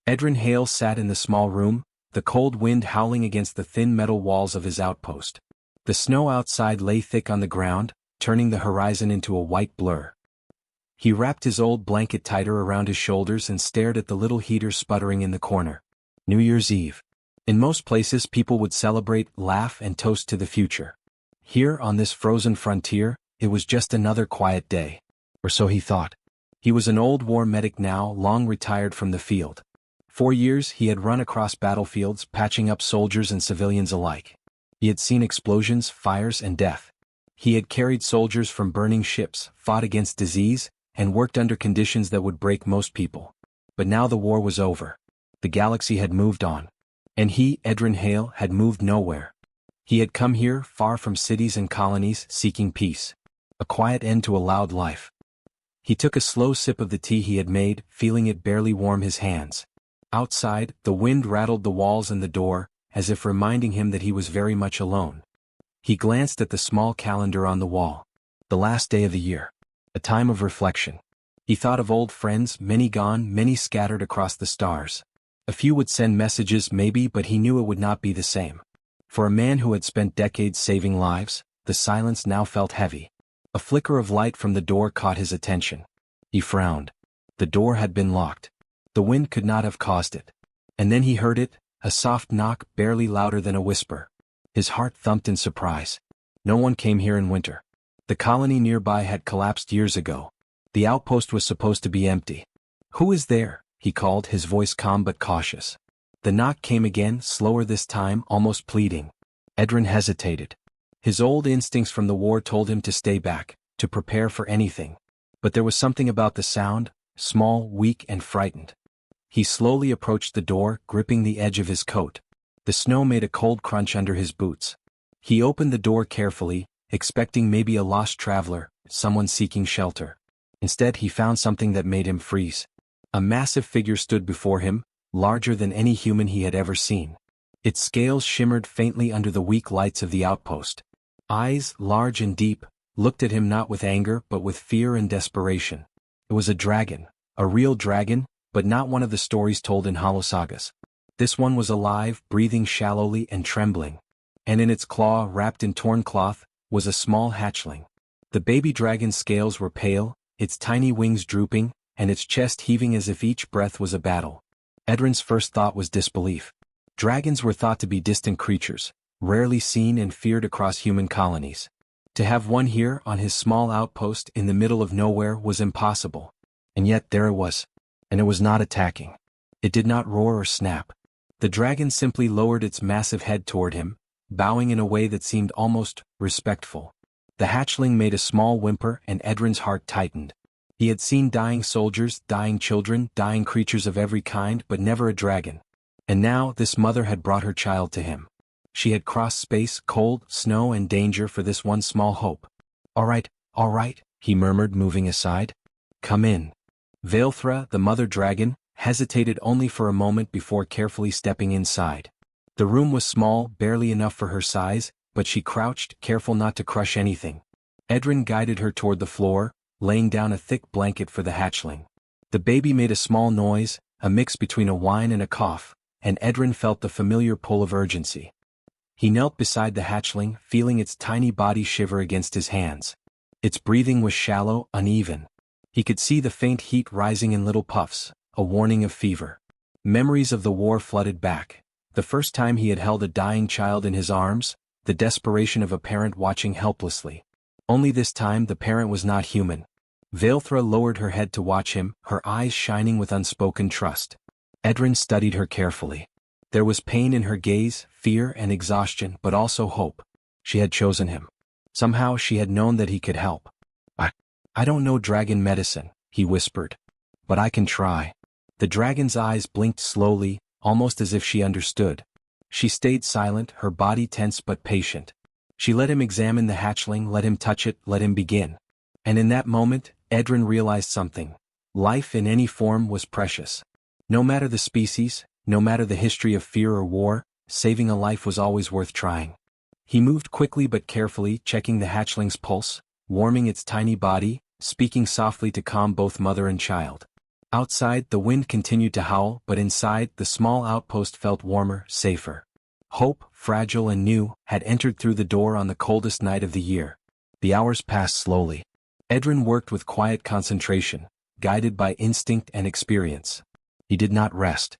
Edrin Hale sat in the small room, the cold wind howling against the thin metal walls of his outpost. The snow outside lay thick on the ground, turning the horizon into a white blur. He wrapped his old blanket tighter around his shoulders and stared at the little heater sputtering in the corner. New Year's Eve. In most places people would celebrate, laugh and toast to the future. Here, on this frozen frontier, it was just another quiet day. Or so he thought. He was an old war medic now, long retired from the field. 4 years he had run across battlefields, patching up soldiers and civilians alike. He had seen explosions, fires and death. He had carried soldiers from burning ships, fought against disease, and worked under conditions that would break most people. But now the war was over. The galaxy had moved on. And he, Edrin Hale, had moved nowhere. He had come here, far from cities and colonies, seeking peace. A quiet end to a loud life. He took a slow sip of the tea he had made, feeling it barely warm his hands. Outside, the wind rattled the walls and the door, as if reminding him that he was very much alone. He glanced at the small calendar on the wall. The last day of the year. A time of reflection. He thought of old friends, many gone, many scattered across the stars. A few would send messages maybe, but he knew it would not be the same. For a man who had spent decades saving lives, the silence now felt heavy. A flicker of light from the door caught his attention. He frowned. The door had been locked. The wind could not have caused it. And then he heard it, a soft knock, barely louder than a whisper. His heart thumped in surprise. No one came here in winter. The colony nearby had collapsed years ago. The outpost was supposed to be empty. "Who is there?" he called, his voice calm but cautious. The knock came again, slower this time, almost pleading. Edrin hesitated. His old instincts from the war told him to stay back, to prepare for anything. But there was something about the sound, small, weak and frightened. He slowly approached the door, gripping the edge of his coat. The snow made a cold crunch under his boots. He opened the door carefully, expecting maybe a lost traveler, someone seeking shelter. Instead he found something that made him freeze. A massive figure stood before him, larger than any human he had ever seen. Its scales shimmered faintly under the weak lights of the outpost. Eyes, large and deep, looked at him not with anger but with fear and desperation. It was a dragon, a real dragon, but not one of the stories told in holosagas. This one was alive, breathing shallowly and trembling. And in its claw, wrapped in torn cloth, was a small hatchling. The baby dragon's scales were pale, its tiny wings drooping, and its chest heaving as if each breath was a battle. Edrin's first thought was disbelief. Dragons were thought to be distant creatures, rarely seen and feared across human colonies. To have one here on his small outpost in the middle of nowhere was impossible. And yet there it was. And it was not attacking. It did not roar or snap. The dragon simply lowered its massive head toward him, bowing in a way that seemed almost respectful. The hatchling made a small whimper and Edrin's heart tightened. He had seen dying soldiers, dying children, dying creatures of every kind, but never a dragon. And now this mother had brought her child to him. She had crossed space, cold, snow and danger for this one small hope. All right, he murmured, moving aside. "Come in." Vaelthra, the mother dragon, hesitated only for a moment before carefully stepping inside. The room was small, barely enough for her size, but she crouched, careful not to crush anything. Edrin guided her toward the floor, laying down a thick blanket for the hatchling. The baby made a small noise, a mix between a whine and a cough, and Edrin felt the familiar pull of urgency. He knelt beside the hatchling, feeling its tiny body shiver against his hands. Its breathing was shallow, uneven. He could see the faint heat rising in little puffs, a warning of fever. Memories of the war flooded back. The first time he had held a dying child in his arms, the desperation of a parent watching helplessly. Only this time the parent was not human. Vaelthra lowered her head to watch him, her eyes shining with unspoken trust. Edrin studied her carefully. There was pain in her gaze, fear and exhaustion, but also hope. She had chosen him. Somehow she had known that he could help. I don't know dragon medicine," he whispered. "But I can try." The dragon's eyes blinked slowly, almost as if she understood. She stayed silent, her body tense but patient. She let him examine the hatchling, let him touch it, let him begin. And in that moment, Edrin realized something. Life in any form was precious. No matter the species, no matter the history of fear or war, saving a life was always worth trying. He moved quickly but carefully, checking the hatchling's pulse, warming its tiny body, speaking softly to calm both mother and child. Outside, the wind continued to howl, but inside, the small outpost felt warmer, safer. Hope, fragile and new, had entered through the door on the coldest night of the year. The hours passed slowly. Edrin worked with quiet concentration, guided by instinct and experience. He did not rest.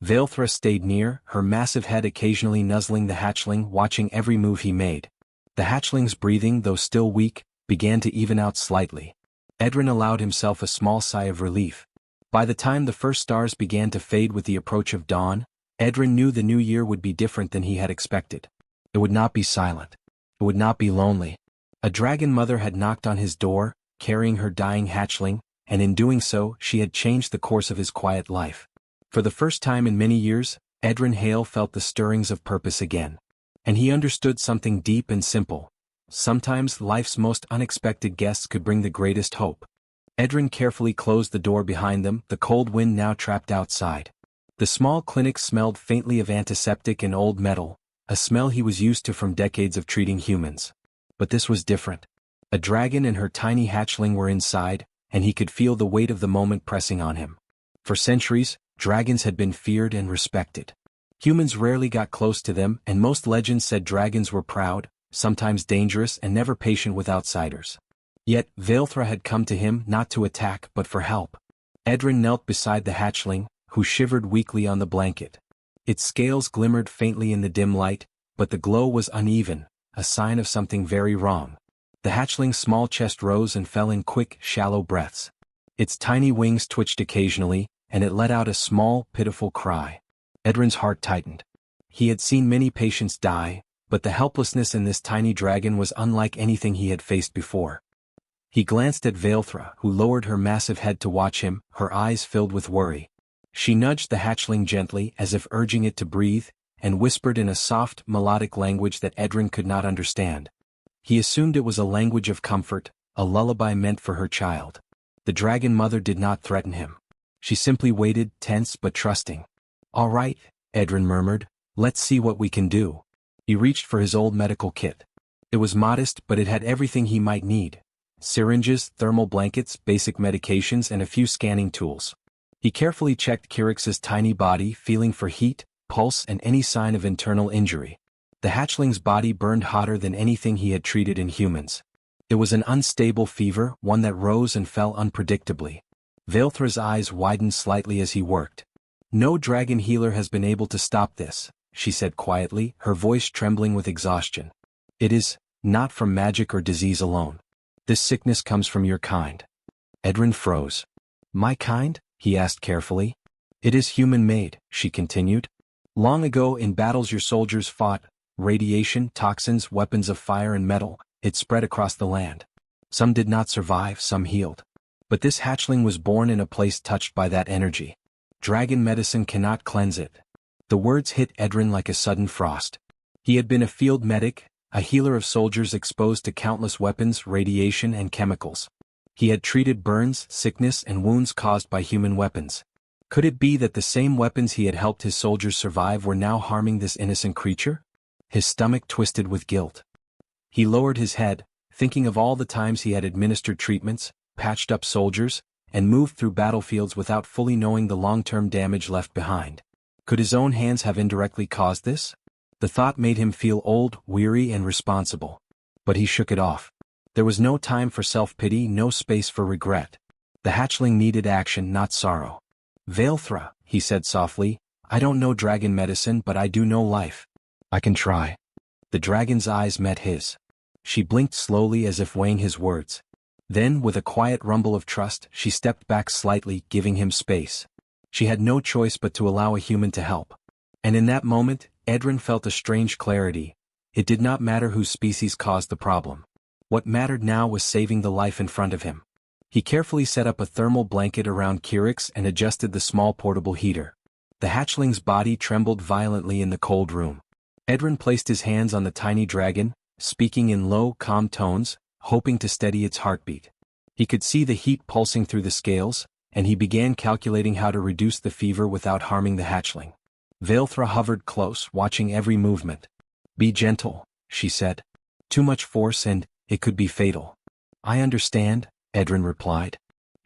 Vaelthra stayed near, her massive head occasionally nuzzling the hatchling, watching every move he made. The hatchling's breathing, though still weak, began to even out slightly. Edrin allowed himself a small sigh of relief. By the time the first stars began to fade with the approach of dawn, Edrin knew the new year would be different than he had expected. It would not be silent. It would not be lonely. A dragon mother had knocked on his door, carrying her dying hatchling, and in doing so, she had changed the course of his quiet life. For the first time in many years, Edrin Hale felt the stirrings of purpose again. And he understood something deep and simple. Sometimes life's most unexpected guests could bring the greatest hope. Edrin carefully closed the door behind them, the cold wind now trapped outside. The small clinic smelled faintly of antiseptic and old metal, a smell he was used to from decades of treating humans. But this was different. A dragon and her tiny hatchling were inside, and he could feel the weight of the moment pressing on him. For centuries, dragons had been feared and respected. Humans rarely got close to them, and most legends said dragons were proud, sometimes dangerous and never patient with outsiders. Yet, Vaelthra had come to him not to attack but for help. Edrin knelt beside the hatchling, who shivered weakly on the blanket. Its scales glimmered faintly in the dim light, but the glow was uneven, a sign of something very wrong. The hatchling's small chest rose and fell in quick, shallow breaths. Its tiny wings twitched occasionally, and it let out a small, pitiful cry. Edrin's heart tightened. He had seen many patients die, but the helplessness in this tiny dragon was unlike anything he had faced before. He glanced at Vaelthra, who lowered her massive head to watch him, her eyes filled with worry. She nudged the hatchling gently, as if urging it to breathe, and whispered in a soft, melodic language that Edrin could not understand. He assumed it was a language of comfort, a lullaby meant for her child. The dragon mother did not threaten him. She simply waited, tense but trusting. "All right," Edrin murmured, "let's see what we can do." He reached for his old medical kit. It was modest, but it had everything he might need. Syringes, thermal blankets, basic medications, and a few scanning tools. He carefully checked Kirix's tiny body, feeling for heat, pulse, and any sign of internal injury. The hatchling's body burned hotter than anything he had treated in humans. It was an unstable fever, one that rose and fell unpredictably. Vaelthra's eyes widened slightly as he worked. "No dragon healer has been able to stop this," she said quietly, her voice trembling with exhaustion. "It is not from magic or disease alone. This sickness comes from your kind." Edrin froze. "My kind?" he asked carefully. "It is human-made," she continued. "Long ago in battles your soldiers fought, radiation, toxins, weapons of fire and metal, it spread across the land. Some did not survive, some healed. But this hatchling was born in a place touched by that energy. Dragon medicine cannot cleanse it." The words hit Edrin like a sudden frost. He had been a field medic, a healer of soldiers exposed to countless weapons, radiation, and chemicals. He had treated burns, sickness, and wounds caused by human weapons. Could it be that the same weapons he had helped his soldiers survive were now harming this innocent creature? His stomach twisted with guilt. He lowered his head, thinking of all the times he had administered treatments, patched up soldiers, and moved through battlefields without fully knowing the long-term damage left behind. Could his own hands have indirectly caused this? The thought made him feel old, weary, and responsible. But he shook it off. There was no time for self-pity, no space for regret. The hatchling needed action, not sorrow. "Vaelthra," he said softly, "I don't know dragon medicine, but I do know life. I can try." The dragon's eyes met his. She blinked slowly as if weighing his words. Then, with a quiet rumble of trust, she stepped back slightly, giving him space. She had no choice but to allow a human to help. And in that moment, Edrin felt a strange clarity. It did not matter whose species caused the problem. What mattered now was saving the life in front of him. He carefully set up a thermal blanket around Kirix and adjusted the small portable heater. The hatchling's body trembled violently in the cold room. Edrin placed his hands on the tiny dragon, speaking in low, calm tones, hoping to steady its heartbeat. He could see the heat pulsing through the scales, and he began calculating how to reduce the fever without harming the hatchling. Vaelthra hovered close, watching every movement. "Be gentle," she said. "Too much force and it could be fatal." "I understand," Edrin replied.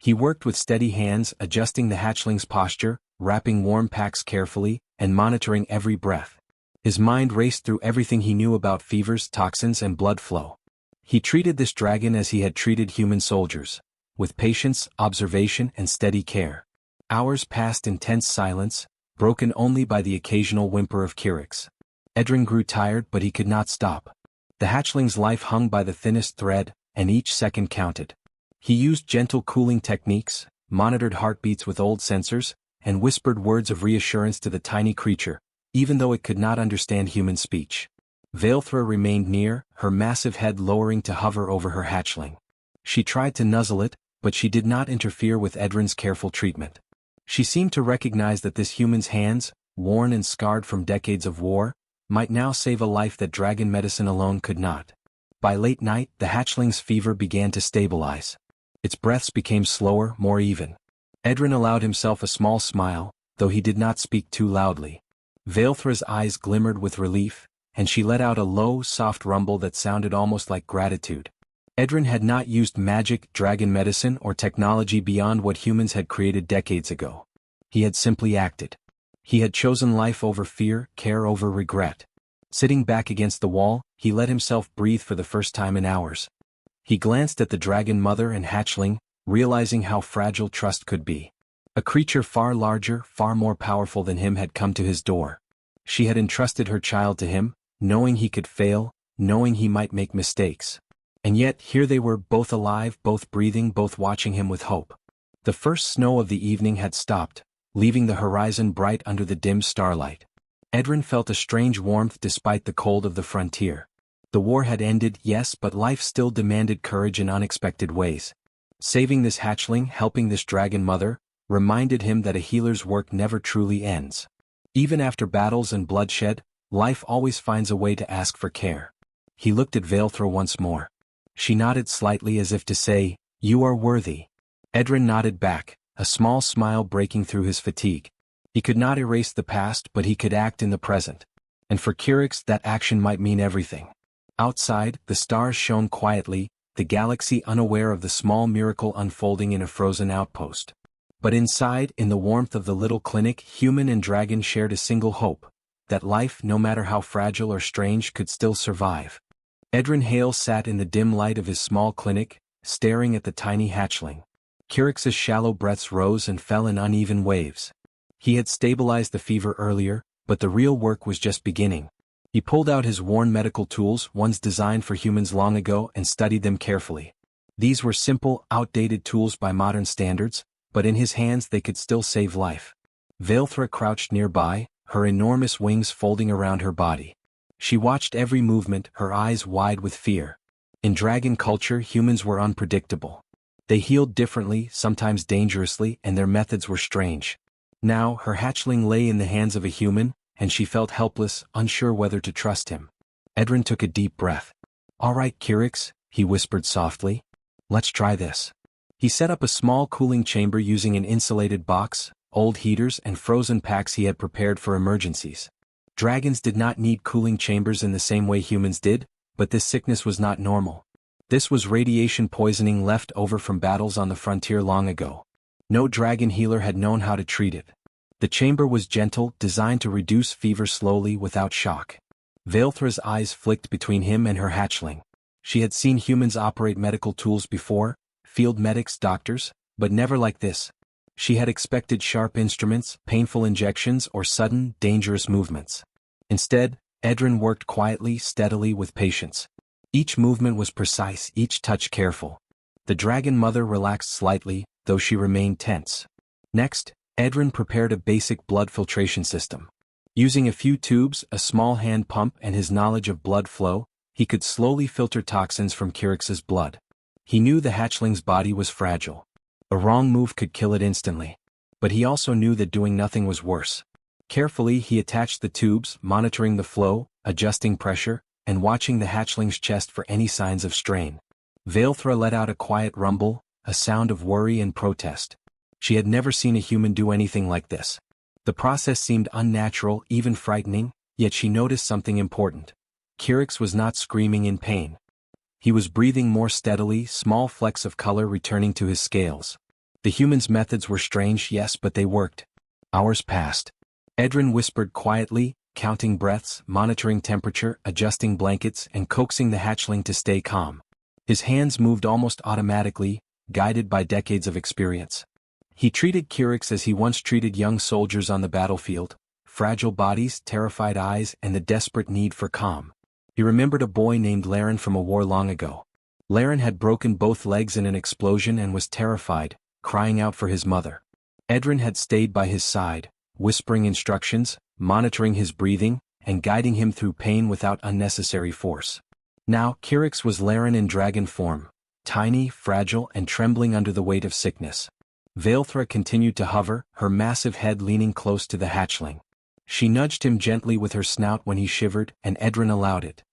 He worked with steady hands, adjusting the hatchling's posture, wrapping warm packs carefully, and monitoring every breath. His mind raced through everything he knew about fevers, toxins, and blood flow. He treated this dragon as he had treated human soldiers, with patience, observation, and steady care. Hours passed in tense silence, broken only by the occasional whimper of Kirix. Edrin grew tired, but he could not stop. The hatchling's life hung by the thinnest thread, and each second counted. He used gentle cooling techniques, monitored heartbeats with old sensors, and whispered words of reassurance to the tiny creature, even though it could not understand human speech. Vaelthra remained near, her massive head lowering to hover over her hatchling. She tried to nuzzle it, but she did not interfere with Edrin's careful treatment. She seemed to recognize that this human's hands, worn and scarred from decades of war, might now save a life that dragon medicine alone could not. By late night, the hatchling's fever began to stabilize. Its breaths became slower, more even. Edrin allowed himself a small smile, though he did not speak too loudly. Vaelthra's eyes glimmered with relief, and she let out a low, soft rumble that sounded almost like gratitude. Edrin had not used magic, dragon medicine, or technology beyond what humans had created decades ago. He had simply acted. He had chosen life over fear, care over regret. Sitting back against the wall, he let himself breathe for the first time in hours. He glanced at the dragon mother and hatchling, realizing how fragile trust could be. A creature far larger, far more powerful than him had come to his door. She had entrusted her child to him, knowing he could fail, knowing he might make mistakes. And yet, here they were, both alive, both breathing, both watching him with hope. The first snow of the evening had stopped, leaving the horizon bright under the dim starlight. Edrin felt a strange warmth despite the cold of the frontier. The war had ended, yes, but life still demanded courage in unexpected ways. Saving this hatchling, helping this dragon mother, reminded him that a healer's work never truly ends. Even after battles and bloodshed, life always finds a way to ask for care. He looked at Vaelthra once more. She nodded slightly as if to say, "You are worthy." Edrin nodded back, a small smile breaking through his fatigue. He could not erase the past, but he could act in the present. And for Kirix, that action might mean everything. Outside, the stars shone quietly, the galaxy unaware of the small miracle unfolding in a frozen outpost. But inside, in the warmth of the little clinic, human and dragon shared a single hope: that life, no matter how fragile or strange, could still survive. Edrin Hale sat in the dim light of his small clinic, staring at the tiny hatchling. Kirix's shallow breaths rose and fell in uneven waves. He had stabilized the fever earlier, but the real work was just beginning. He pulled out his worn medical tools, ones designed for humans long ago, and studied them carefully. These were simple, outdated tools by modern standards, but in his hands they could still save life. Vaelthra crouched nearby, her enormous wings folding around her body. She watched every movement, her eyes wide with fear. In dragon culture, humans were unpredictable. They healed differently, sometimes dangerously, and their methods were strange. Now, her hatchling lay in the hands of a human, and she felt helpless, unsure whether to trust him. Edrin took a deep breath. "All right, Kirix," he whispered softly. "Let's try this." He set up a small cooling chamber using an insulated box, old heaters, and frozen packs he had prepared for emergencies. Dragons did not need cooling chambers in the same way humans did, but this sickness was not normal. This was radiation poisoning left over from battles on the frontier long ago. No dragon healer had known how to treat it. The chamber was gentle, designed to reduce fever slowly without shock. Vaelthra's eyes flicked between him and her hatchling. She had seen humans operate medical tools before, field medics, doctors, but never like this. She had expected sharp instruments, painful injections, or sudden, dangerous movements. Instead, Edrin worked quietly, steadily, with patience. Each movement was precise, each touch careful. The dragon mother relaxed slightly, though she remained tense. Next, Edrin prepared a basic blood filtration system. Using a few tubes, a small hand pump, and his knowledge of blood flow, he could slowly filter toxins from Kirix's blood. He knew the hatchling's body was fragile. A wrong move could kill it instantly. But he also knew that doing nothing was worse. Carefully, he attached the tubes, monitoring the flow, adjusting pressure, and watching the hatchling's chest for any signs of strain. Vaelthra let out a quiet rumble, a sound of worry and protest. She had never seen a human do anything like this. The process seemed unnatural, even frightening, yet she noticed something important. Kirix was not screaming in pain. He was breathing more steadily, small flecks of color returning to his scales. The humans' methods were strange, yes, but they worked. Hours passed. Edrin whispered quietly, counting breaths, monitoring temperature, adjusting blankets, and coaxing the hatchling to stay calm. His hands moved almost automatically, guided by decades of experience. He treated Kirix as he once treated young soldiers on the battlefield, fragile bodies, terrified eyes, and the desperate need for calm. He remembered a boy named Laren from a war long ago. Laren had broken both legs in an explosion and was terrified, crying out for his mother. Edrin had stayed by his side, whispering instructions, monitoring his breathing, and guiding him through pain without unnecessary force. Now, Kirix was Laren in dragon form, tiny, fragile, and trembling under the weight of sickness. Vaelthra continued to hover, her massive head leaning close to the hatchling. She nudged him gently with her snout when he shivered, and Edrin allowed it.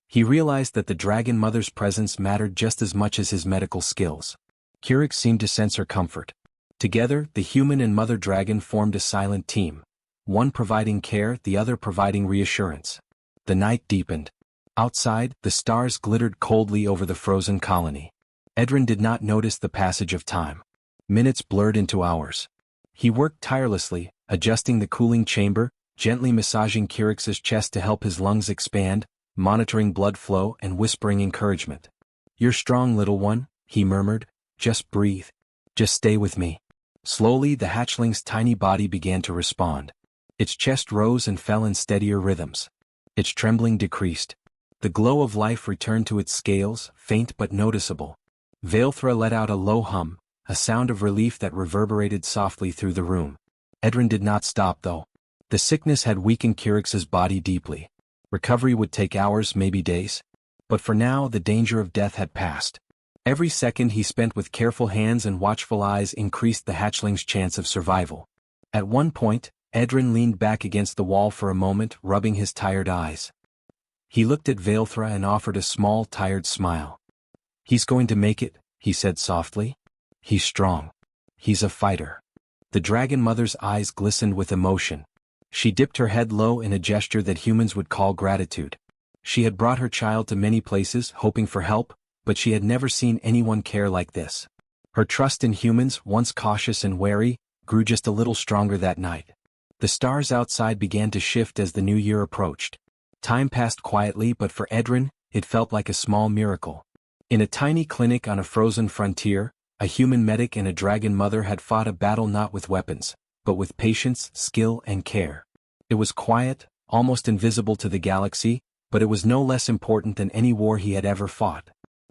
He realized that the dragon mother's presence mattered just as much as his medical skills. Kirix seemed to sense her comfort. Together, the human and mother dragon formed a silent team, one providing care, the other providing reassurance. The night deepened. Outside, the stars glittered coldly over the frozen colony. Edrin did not notice the passage of time. Minutes blurred into hours. He worked tirelessly, adjusting the cooling chamber, gently massaging Kirix's chest to help his lungs expand, monitoring blood flow and whispering encouragement. "You're strong, little one," he murmured. "Just breathe. Just stay with me." Slowly, the hatchling's tiny body began to respond. Its chest rose and fell in steadier rhythms. Its trembling decreased. The glow of life returned to its scales, faint but noticeable. Vaelthra let out a low hum, a sound of relief that reverberated softly through the room. Edrin did not stop, though. The sickness had weakened Kirix's body deeply. Recovery would take hours, maybe days. But for now, the danger of death had passed. Every second he spent with careful hands and watchful eyes increased the hatchling's chance of survival. At one point, Edrin leaned back against the wall for a moment, rubbing his tired eyes. He looked at Vaelthra and offered a small, tired smile. "He's going to make it," he said softly. "He's strong. He's a fighter." The dragon mother's eyes glistened with emotion. She dipped her head low in a gesture that humans would call gratitude. She had brought her child to many places, hoping for help, but she had never seen anyone care like this. Her trust in humans, once cautious and wary, grew just a little stronger that night. The stars outside began to shift as the new year approached. Time passed quietly, but for Edrin, it felt like a small miracle. In a tiny clinic on a frozen frontier, a human medic and a dragon mother had fought a battle not with weapons, but with patience, skill, and care. It was quiet, almost invisible to the galaxy, but it was no less important than any war he had ever fought.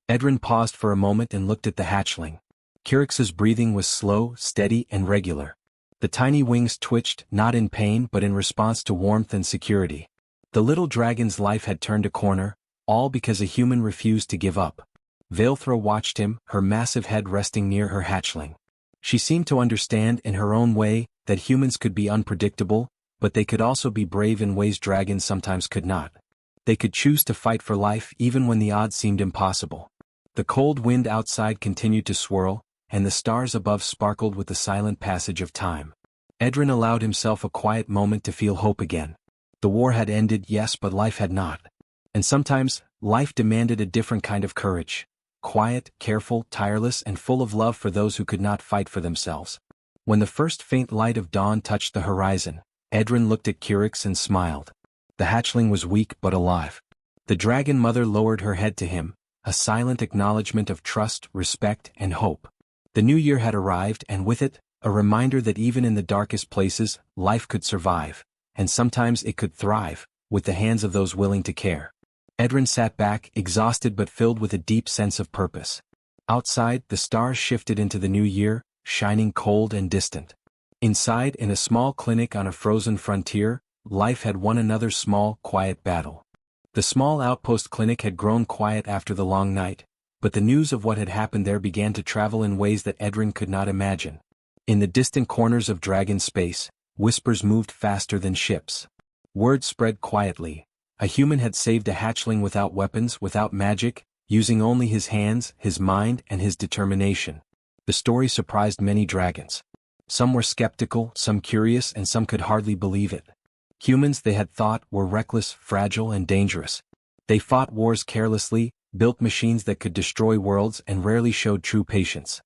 Edrin paused for a moment and looked at the hatchling. Kirix's breathing was slow, steady, and regular. The tiny wings twitched, not in pain but in response to warmth and security. The little dragon's life had turned a corner, all because a human refused to give up. Vaelthra watched him, her massive head resting near her hatchling. She seemed to understand in her own way that humans could be unpredictable, but they could also be brave in ways dragons sometimes could not. They could choose to fight for life even when the odds seemed impossible. The cold wind outside continued to swirl, and the stars above sparkled with the silent passage of time. Edrin allowed himself a quiet moment to feel hope again. The war had ended, yes, but life had not. And sometimes, life demanded a different kind of courage. Quiet, careful, tireless, and full of love for those who could not fight for themselves. When the first faint light of dawn touched the horizon, Edrin looked at Kirix and smiled. The hatchling was weak but alive. The dragon mother lowered her head to him, a silent acknowledgement of trust, respect, and hope. The new year had arrived, and with it, a reminder that even in the darkest places, life could survive, and sometimes it could thrive, with the hands of those willing to care. Edrin sat back, exhausted but filled with a deep sense of purpose. Outside, the stars shifted into the new year, shining cold and distant. Inside, in a small clinic on a frozen frontier, life had won another small, quiet battle. The small outpost clinic had grown quiet after the long night, but the news of what had happened there began to travel in ways that Edrin could not imagine. In the distant corners of dragon space, whispers moved faster than ships. Word spread quietly. A human had saved a hatchling without weapons, without magic, using only his hands, his mind, and his determination. The story surprised many dragons. Some were skeptical, some curious, and some could hardly believe it. Humans, they had thought, were reckless, fragile, and dangerous. They fought wars carelessly, built machines that could destroy worlds, and rarely showed true patience.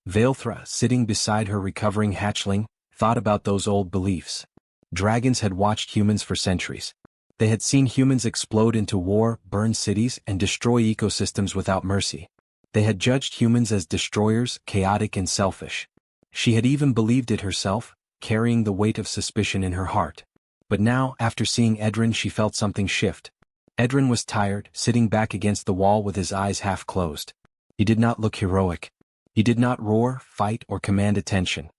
Vaelthra, sitting beside her recovering hatchling, thought about those old beliefs. Dragons had watched humans for centuries. They had seen humans explode into war, burn cities, and destroy ecosystems without mercy. They had judged humans as destroyers, chaotic and selfish. She had even believed it herself, carrying the weight of suspicion in her heart. But now, after seeing Edrin, she felt something shift. Edrin was tired, sitting back against the wall with his eyes half closed. He did not look heroic. He did not roar, fight, or command attention.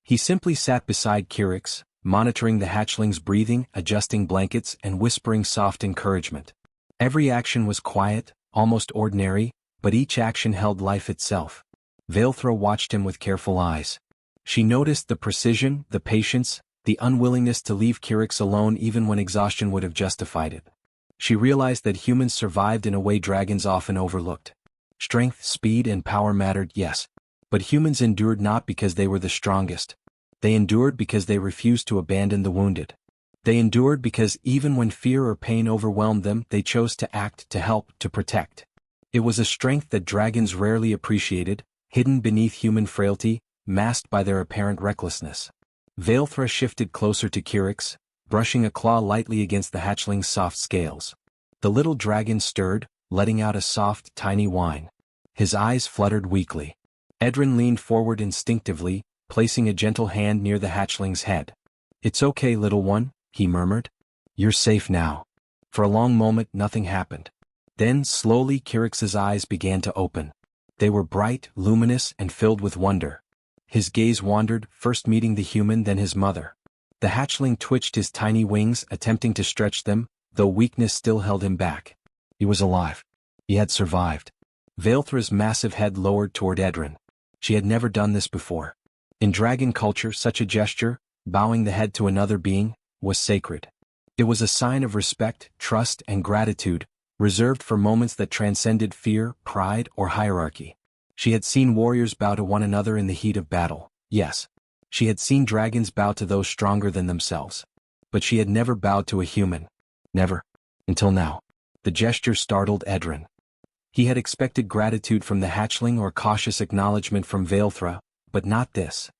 He simply sat beside Kirix, monitoring the hatchling's breathing, adjusting blankets, and whispering soft encouragement. Every action was quiet, almost ordinary, but each action held life itself. Vaelthra watched him with careful eyes. She noticed the precision, the patience, the unwillingness to leave Kirix alone even when exhaustion would have justified it. She realized that humans survived in a way dragons often overlooked. Strength, speed, and power mattered, yes. But humans endured not because they were the strongest. They endured because they refused to abandon the wounded. They endured because even when fear or pain overwhelmed them, they chose to act, to help, to protect. It was a strength that dragons rarely appreciated, hidden beneath human frailty, masked by their apparent recklessness. Vaelthra shifted closer to Kirix, brushing a claw lightly against the hatchling's soft scales. The little dragon stirred, letting out a soft, tiny whine. His eyes fluttered weakly. Edrin leaned forward instinctively, placing a gentle hand near the hatchling's head. "It's okay, little one," he murmured. "You're safe now." For a long moment nothing happened. Then, slowly, Kirix's eyes began to open. They were bright, luminous, and filled with wonder. His gaze wandered, first meeting the human, then his mother. The hatchling twitched his tiny wings, attempting to stretch them, though weakness still held him back. He was alive. He had survived. Vaelthra's massive head lowered toward Edrin. She had never done this before. In dragon culture, such a gesture, bowing the head to another being, was sacred. It was a sign of respect, trust, and gratitude, reserved for moments that transcended fear, pride, or hierarchy. She had seen warriors bow to one another in the heat of battle, yes. She had seen dragons bow to those stronger than themselves. But she had never bowed to a human. Never. Until now. The gesture startled Edrin. He had expected gratitude from the hatchling or cautious acknowledgement from Vaelthra, but not this.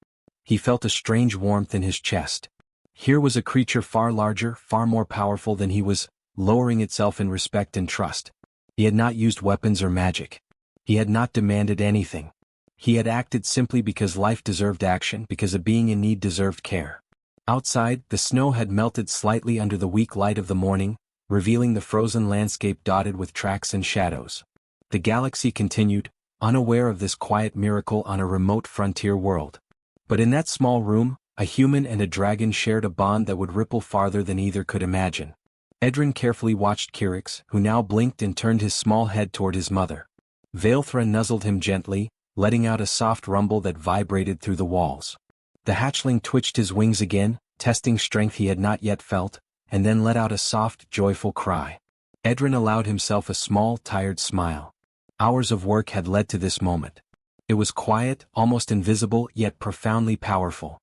He felt a strange warmth in his chest. Here was a creature far larger, far more powerful than he was, lowering itself in respect and trust. He had not used weapons or magic. He had not demanded anything. He had acted simply because life deserved action, because a being in need deserved care. Outside, the snow had melted slightly under the weak light of the morning, revealing the frozen landscape dotted with tracks and shadows. The galaxy continued, unaware of this quiet miracle on a remote frontier world. But in that small room, a human and a dragon shared a bond that would ripple farther than either could imagine. Edrin carefully watched Kirix, who now blinked and turned his small head toward his mother. Vaelthra nuzzled him gently, letting out a soft rumble that vibrated through the walls. The hatchling twitched his wings again, testing strength he had not yet felt, and then let out a soft, joyful cry. Edrin allowed himself a small, tired smile. Hours of work had led to this moment. It was quiet, almost invisible, yet profoundly powerful.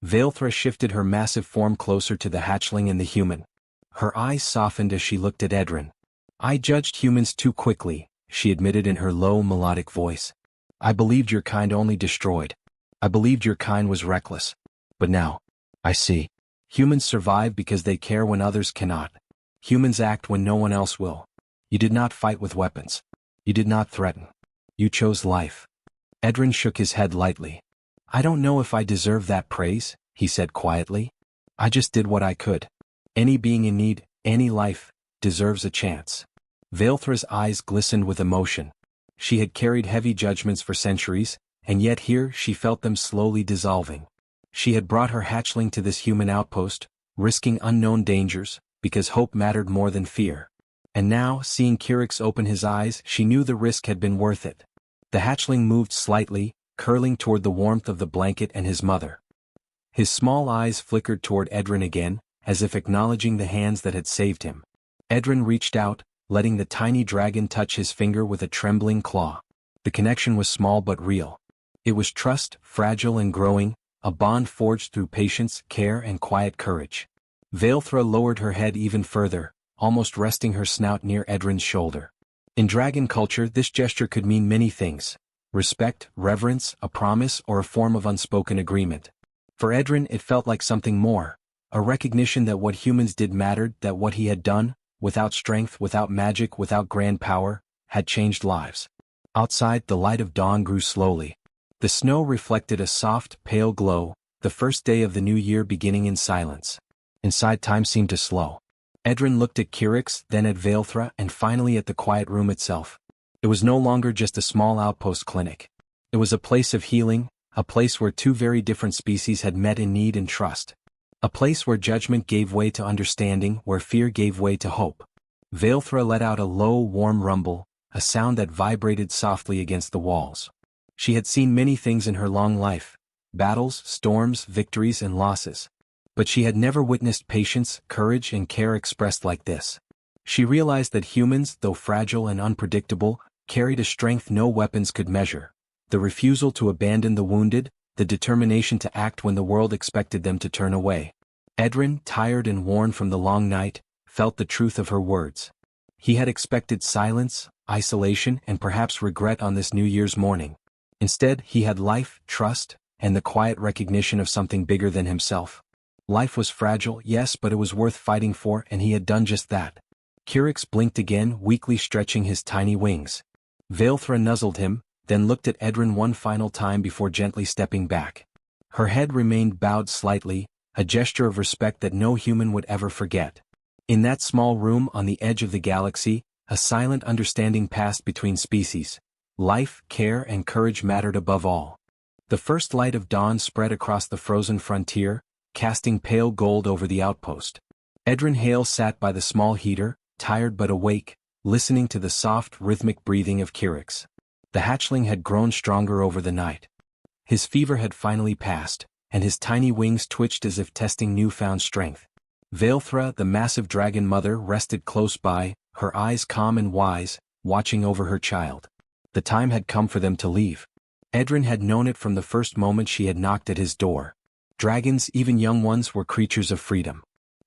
Vaelthra shifted her massive form closer to the hatchling and the human. Her eyes softened as she looked at Edrin. "I judged humans too quickly," she admitted in her low, melodic voice. "I believed your kind only destroyed. I believed your kind was reckless. But now, I see. Humans survive because they care when others cannot. Humans act when no one else will. You did not fight with weapons. You did not threaten. You chose life." Edrin shook his head lightly. "I don't know if I deserve that praise," he said quietly. "I just did what I could. Any being in need, any life, deserves a chance." Vaelthra's eyes glistened with emotion. She had carried heavy judgments for centuries, and yet here she felt them slowly dissolving. She had brought her hatchling to this human outpost, risking unknown dangers, because hope mattered more than fear. And now, seeing Kirix open his eyes, she knew the risk had been worth it. The hatchling moved slightly, curling toward the warmth of the blanket and his mother. His small eyes flickered toward Edrin again, as if acknowledging the hands that had saved him. Edrin reached out, letting the tiny dragon touch his finger with a trembling claw. The connection was small but real. It was trust, fragile and growing, a bond forged through patience, care, and quiet courage. Vaelthra lowered her head even further, almost resting her snout near Edrin's shoulder. In dragon culture, this gesture could mean many things. Respect, reverence, a promise, or a form of unspoken agreement. For Edrin it felt like something more, a recognition that what humans did mattered, that what he had done, without strength, without magic, without grand power, had changed lives. Outside, the light of dawn grew slowly. The snow reflected a soft, pale glow, the first day of the new year beginning in silence. Inside, time seemed to slow. Edrin looked at Kirix, then at Vaelthra, and finally at the quiet room itself. It was no longer just a small outpost clinic. It was a place of healing, a place where two very different species had met in need and trust. A place where judgment gave way to understanding, where fear gave way to hope. Vaelthra let out a low, warm rumble, a sound that vibrated softly against the walls. She had seen many things in her long life: battles, storms, victories, and losses. But she had never witnessed patience, courage, and care expressed like this. She realized that humans, though fragile and unpredictable, carried a strength no weapons could measure. The refusal to abandon the wounded, the determination to act when the world expected them to turn away. Edrin, tired and worn from the long night, felt the truth of her words. He had expected silence, isolation, and perhaps regret on this New Year's morning. Instead, he had life, trust, and the quiet recognition of something bigger than himself. Life was fragile, yes, but it was worth fighting for, and he had done just that. Kirix blinked again, weakly stretching his tiny wings. Vaelthra nuzzled him, then looked at Edrin one final time before gently stepping back. Her head remained bowed slightly, a gesture of respect that no human would ever forget. In that small room on the edge of the galaxy, a silent understanding passed between species. Life, care, and courage mattered above all. The first light of dawn spread across the frozen frontier, casting pale gold over the outpost. Edrin Hale sat by the small heater, tired but awake, listening to the soft, rhythmic breathing of Kirix. The hatchling had grown stronger over the night. His fever had finally passed, and his tiny wings twitched as if testing newfound strength. Vaelthra, the massive dragon mother, rested close by, her eyes calm and wise, watching over her child. The time had come for them to leave. Edrin had known it from the first moment she had knocked at his door. Dragons, even young ones, were creatures of freedom.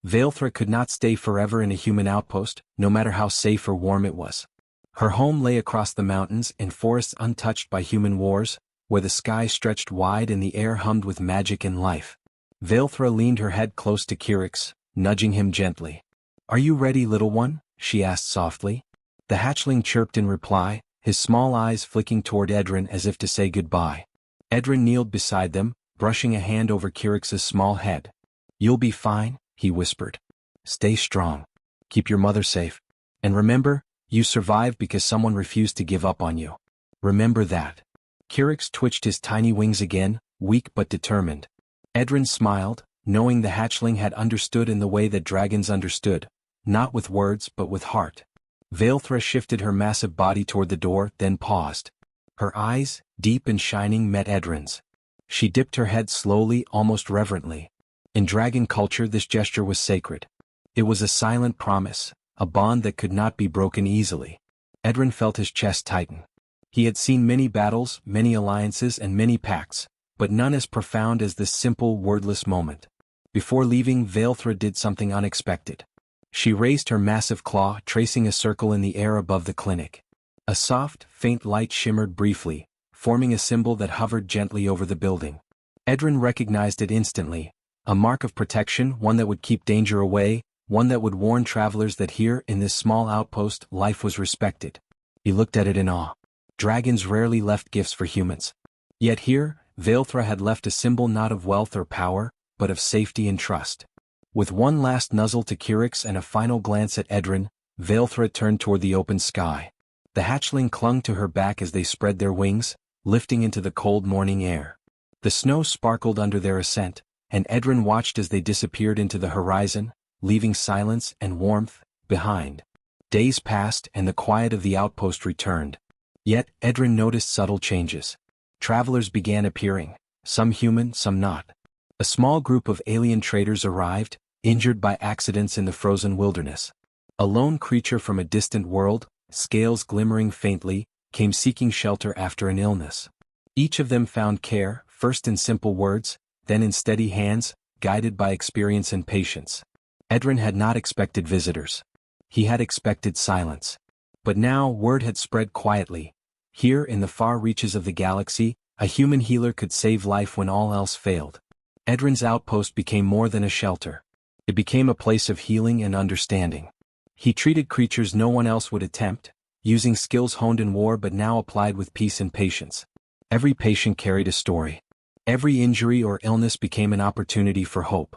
Vaelthra could not stay forever in a human outpost, no matter how safe or warm it was. Her home lay across the mountains in forests untouched by human wars, where the sky stretched wide and the air hummed with magic and life. Vaelthra leaned her head close to Kirix, nudging him gently. "Are you ready, little one?" she asked softly. The hatchling chirped in reply, his small eyes flicking toward Edrin as if to say goodbye. Edrin kneeled beside them, brushing a hand over Kirix's small head. "You'll be fine," he whispered. "Stay strong. Keep your mother safe. And remember, you survived because someone refused to give up on you. Remember that." Kirix twitched his tiny wings again, weak but determined. Edrin smiled, knowing the hatchling had understood in the way that dragons understood, not with words but with heart. Vaelthra shifted her massive body toward the door, then paused. Her eyes, deep and shining, met Edrin's. She dipped her head slowly, almost reverently. In dragon culture, this gesture was sacred. It was a silent promise, a bond that could not be broken easily. Edrin felt his chest tighten. He had seen many battles, many alliances, and many pacts, but none as profound as this simple, wordless moment. Before leaving, Vaelthra did something unexpected. She raised her massive claw, tracing a circle in the air above the clinic. A soft, faint light shimmered briefly, forming a symbol that hovered gently over the building. Edrin recognized it instantly, a mark of protection, one that would keep danger away, one that would warn travelers that here, in this small outpost, life was respected. He looked at it in awe. Dragons rarely left gifts for humans. Yet here, Vaelthra had left a symbol not of wealth or power, but of safety and trust. With one last nuzzle to Kirix and a final glance at Edrin, Vaelthra turned toward the open sky. The hatchling clung to her back as they spread their wings, lifting into the cold morning air. The snow sparkled under their ascent, and Edrin watched as they disappeared into the horizon, leaving silence and warmth behind. Days passed and the quiet of the outpost returned. Yet, Edrin noticed subtle changes. Travelers began appearing, some human, some not. A small group of alien traders arrived, injured by accidents in the frozen wilderness. A lone creature from a distant world, scales glimmering faintly, came seeking shelter after an illness. Each of them found care, first in simple words, then in steady hands, guided by experience and patience. Edrin had not expected visitors. He had expected silence. But now word had spread quietly. Here in the far reaches of the galaxy, a human healer could save life when all else failed. Edrin's outpost became more than a shelter. It became a place of healing and understanding. He treated creatures no one else would attempt, using skills honed in war but now applied with peace and patience. Every patient carried a story. Every injury or illness became an opportunity for hope.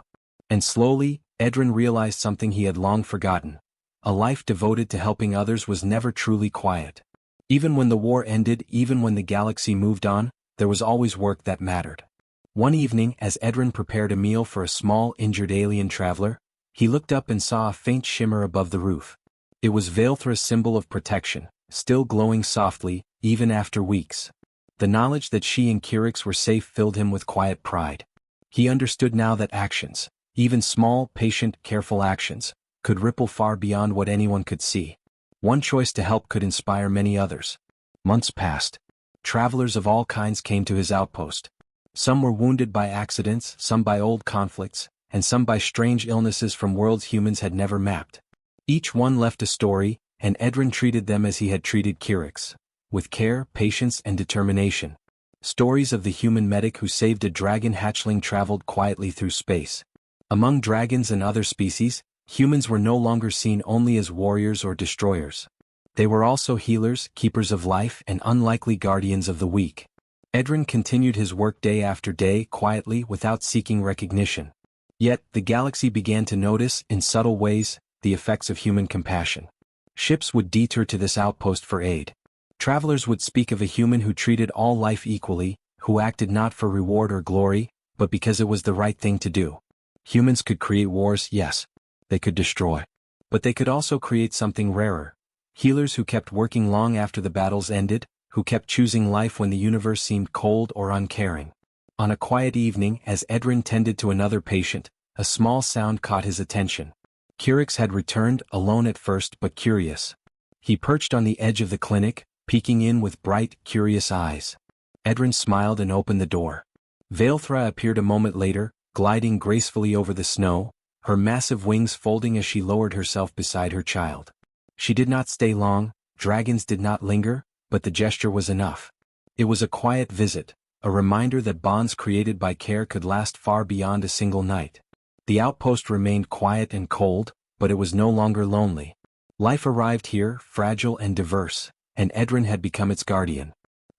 And slowly, Edrin realized something he had long forgotten. A life devoted to helping others was never truly quiet. Even when the war ended, even when the galaxy moved on, there was always work that mattered. One evening, as Edrin prepared a meal for a small, injured alien traveler, he looked up and saw a faint shimmer above the roof. It was Vaelthra's symbol of protection, still glowing softly, even after weeks. The knowledge that she and Kirix were safe filled him with quiet pride. He understood now that actions, even small, patient, careful actions, could ripple far beyond what anyone could see. One choice to help could inspire many others. Months passed. Travelers of all kinds came to his outpost. Some were wounded by accidents, some by old conflicts, and some by strange illnesses from worlds humans had never mapped. Each one left a story, and Edrin treated them as he had treated Kirix, with care, patience, and determination. Stories of the human medic who saved a dragon hatchling traveled quietly through space. Among dragons and other species, humans were no longer seen only as warriors or destroyers. They were also healers, keepers of life, and unlikely guardians of the weak. Edrin continued his work day after day quietly without seeking recognition. Yet, the galaxy began to notice, in subtle ways, the effects of human compassion. Ships would detour to this outpost for aid. Travelers would speak of a human who treated all life equally, who acted not for reward or glory, but because it was the right thing to do. Humans could create wars, yes. They could destroy. But they could also create something rarer. Healers who kept working long after the battles ended, who kept choosing life when the universe seemed cold or uncaring. On a quiet evening, as Edrin tended to another patient, a small sound caught his attention. Kirix had returned, alone at first but curious. He perched on the edge of the clinic, peeking in with bright, curious eyes. Edrin smiled and opened the door. Vaelthra appeared a moment later, gliding gracefully over the snow, her massive wings folding as she lowered herself beside her child. She did not stay long, dragons did not linger, but the gesture was enough. It was a quiet visit, a reminder that bonds created by care could last far beyond a single night. The outpost remained quiet and cold, but it was no longer lonely. Life arrived here, fragile and diverse, and Edrin had become its guardian.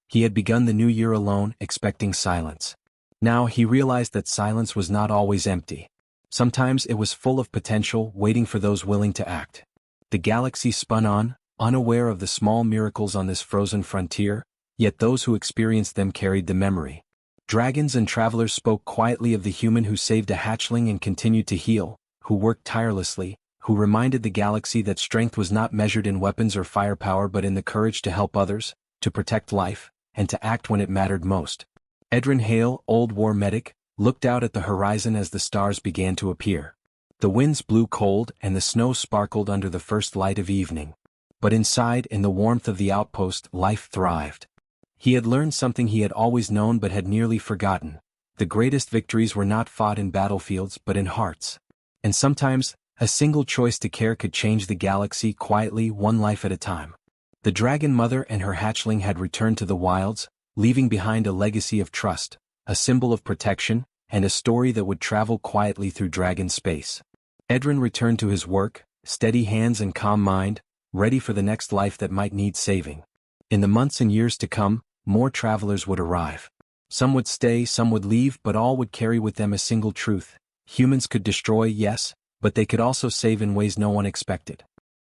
He had begun the new year alone, expecting silence. Now he realized that silence was not always empty. Sometimes it was full of potential, waiting for those willing to act. The galaxy spun on, unaware of the small miracles on this frozen frontier, yet those who experienced them carried the memory. Dragons and travelers spoke quietly of the human who saved a hatchling and continued to heal, who worked tirelessly, who reminded the galaxy that strength was not measured in weapons or firepower but in the courage to help others, to protect life, and to act when it mattered most. Edrin Hale, old war medic, looked out at the horizon as the stars began to appear. The winds blew cold and the snow sparkled under the first light of evening. But inside, in the warmth of the outpost, life thrived. He had learned something he had always known but had nearly forgotten. The greatest victories were not fought in battlefields but in hearts. And sometimes, a single choice to care could change the galaxy quietly, one life at a time. The dragon mother and her hatchling had returned to the wilds, leaving behind a legacy of trust, a symbol of protection, and a story that would travel quietly through dragon space. Edrin returned to his work, steady hands and calm mind, ready for the next life that might need saving. In the months and years to come, more travelers would arrive. Some would stay, some would leave, but all would carry with them a single truth. Humans could destroy, yes, but they could also save in ways no one expected.